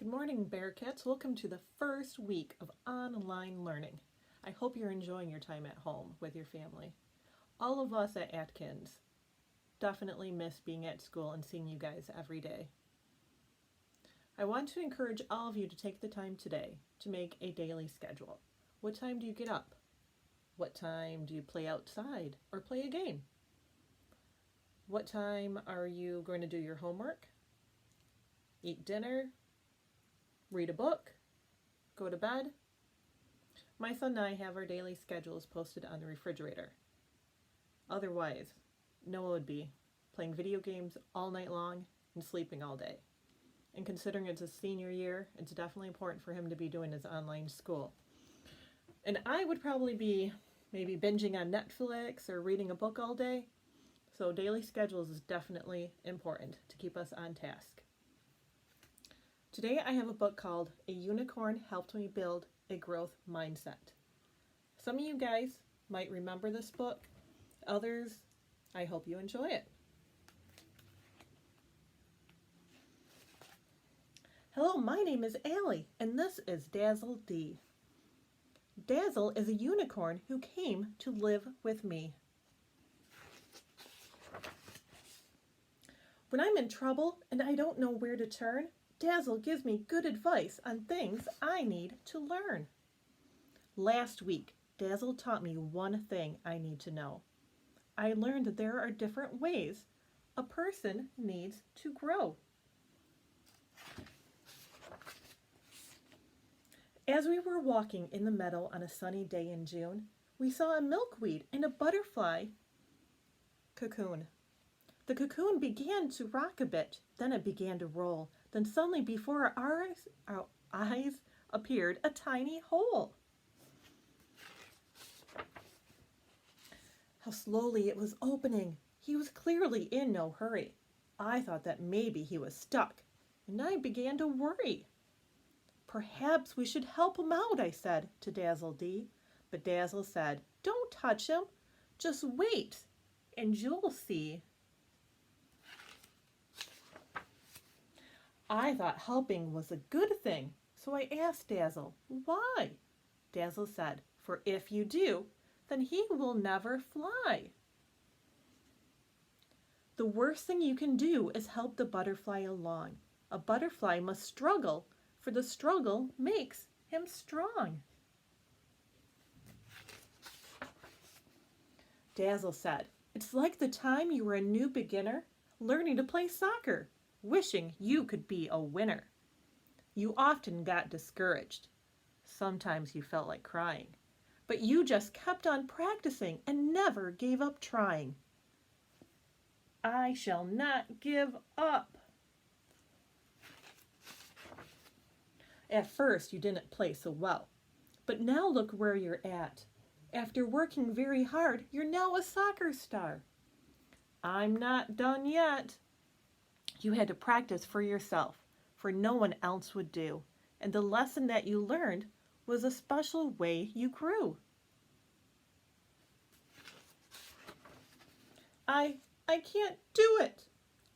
Good morning, Bearcats. Welcome to the first week of online learning. I hope you're enjoying your time at home with your family. All of us at Atkins definitely miss being at school and seeing you guys every day. I want to encourage all of you to take the time today to make a daily schedule. What time do you get up? What time do you play outside or play a game? What time are you going to do your homework? Eat dinner? Read a book? Go to bed? My son and I have our daily schedules posted on the refrigerator. Otherwise, Noah would be playing video games all night long and sleeping all day. And considering it's his senior year, it's definitely important for him to be doing his online school. And I would probably be maybe binging on Netflix or reading a book all day. So daily schedules is definitely important to keep us on task. Today I have a book called A Unicorn Helped Me Build a Growth Mindset. Some of you guys might remember this book. Others, I hope you enjoy it. Hello, my name is Allie, and this is Dazzle D. Dazzle is a unicorn who came to live with me. When I'm in trouble and I don't know where to turn, Dazzle gives me good advice on things I need to learn. Last week, Dazzle taught me one thing I need to know. I learned that there are different ways a person needs to grow. As we were walking in the meadow on a sunny day in June, we saw a milkweed and a butterfly cocoon. The cocoon began to rock a bit, then it began to roll. Then suddenly before our eyes appeared a tiny hole. How slowly it was opening. He was clearly in no hurry. I thought that maybe he was stuck, and I began to worry. Perhaps we should help him out, I said to Dazzle D. But Dazzle said, "Don't touch him. Just wait, and you'll see." I thought helping was a good thing, so I asked Dazzle, "Why?" Dazzle said, "For if you do, then he will never fly." The worst thing you can do is help the butterfly along. A butterfly must struggle, for the struggle makes him strong. Dazzle said, "It's like the time you were a new beginner learning to play soccer, wishing you could be a winner. You often got discouraged. Sometimes you felt like crying, but you just kept on practicing and never gave up trying. I shall not give up." At first you didn't play so well, but now look where you're at. After working very hard, you're now a soccer star. I'm not done yet. You had to practice for yourself, for no one else would do. And the lesson that you learned was a special way you grew. I can't do it,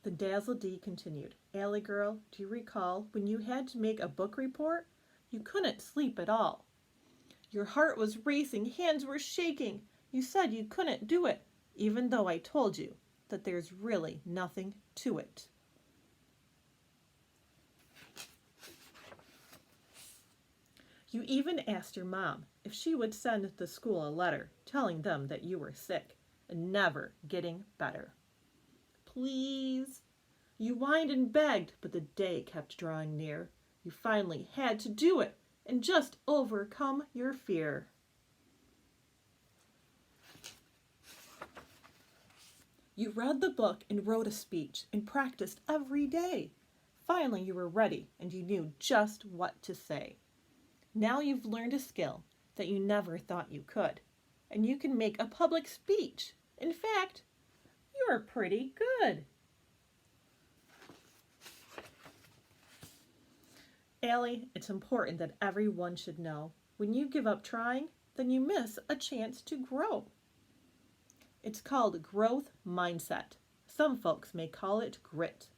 the Dazzle D continued. Allie girl, do you recall when you had to make a book report? You couldn't sleep at all. Your heart was racing, hands were shaking. You said you couldn't do it, even though I told you that there's really nothing to it. You even asked your mom if she would send the school a letter telling them that you were sick and never getting better. Please. You whined and begged, but the day kept drawing near. You finally had to do it and just overcome your fear. You read the book and wrote a speech and practiced every day. Finally you were ready and you knew just what to say. Now you've learned a skill that you never thought you could, and you can make a public speech. In fact, you're pretty good. Allie, it's important that everyone should know, when you give up trying, then you miss a chance to grow. It's called growth mindset. Some folks may call it grit.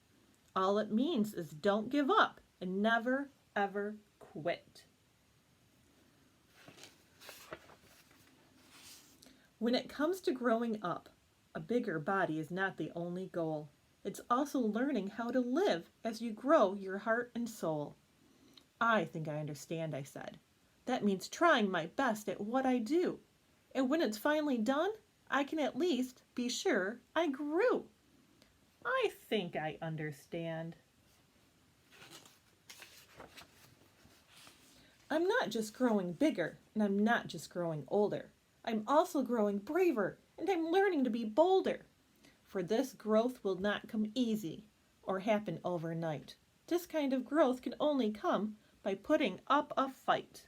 All it means is don't give up and never, ever quit. When it comes to growing up, a bigger body is not the only goal. It's also learning how to live as you grow your heart and soul. I think I understand, I said. That means trying my best at what I do. And when it's finally done, I can at least be sure I grew. I think I understand. I'm not just growing bigger, and I'm not just growing older. I'm also growing braver, and I'm learning to be bolder. For this growth will not come easy or happen overnight. This kind of growth can only come by putting up a fight.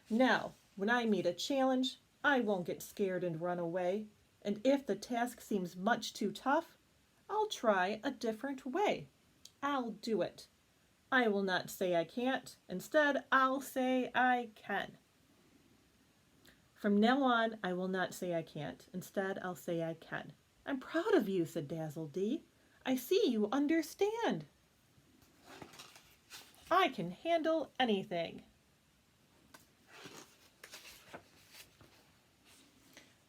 Now, when I meet a challenge, I won't get scared and run away. And if the task seems much too tough, I'll try a different way. I'll do it. I will not say I can't. Instead, I'll say I can. From now on, I will not say I can't. Instead, I'll say I can. I'm proud of you, said Dazzle Dee. I see you understand. I can handle anything.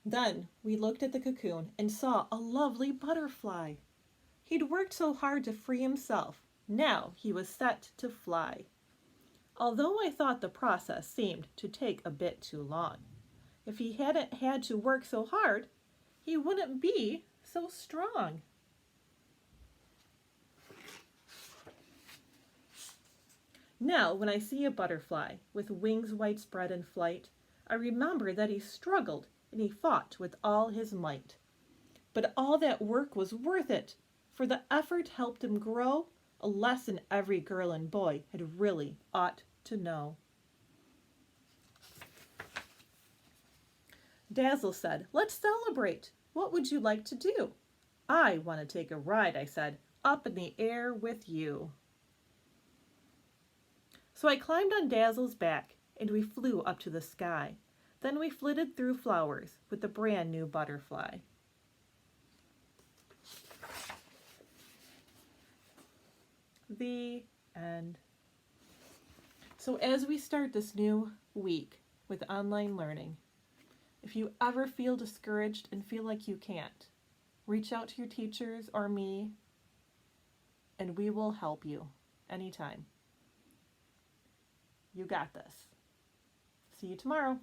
Then we looked at the cocoon and saw a lovely butterfly. He'd worked so hard to free himself. Now he was set to fly. Although I thought the process seemed to take a bit too long. If he hadn't had to work so hard, he wouldn't be so strong. Now, when I see a butterfly with wings widespread in flight, I remember that he struggled and he fought with all his might. But all that work was worth it, for the effort helped him grow, a lesson every girl and boy had really ought to know. Dazzle said, let's celebrate. What would you like to do? I want to take a ride, I said, up in the air with you. So I climbed on Dazzle's back and we flew up to the sky. Then we flitted through flowers with the brand new butterfly. The end. So as we start this new week with online learning, if you ever feel discouraged and feel like you can't, reach out to your teachers or me, and we will help you anytime. You got this. See you tomorrow.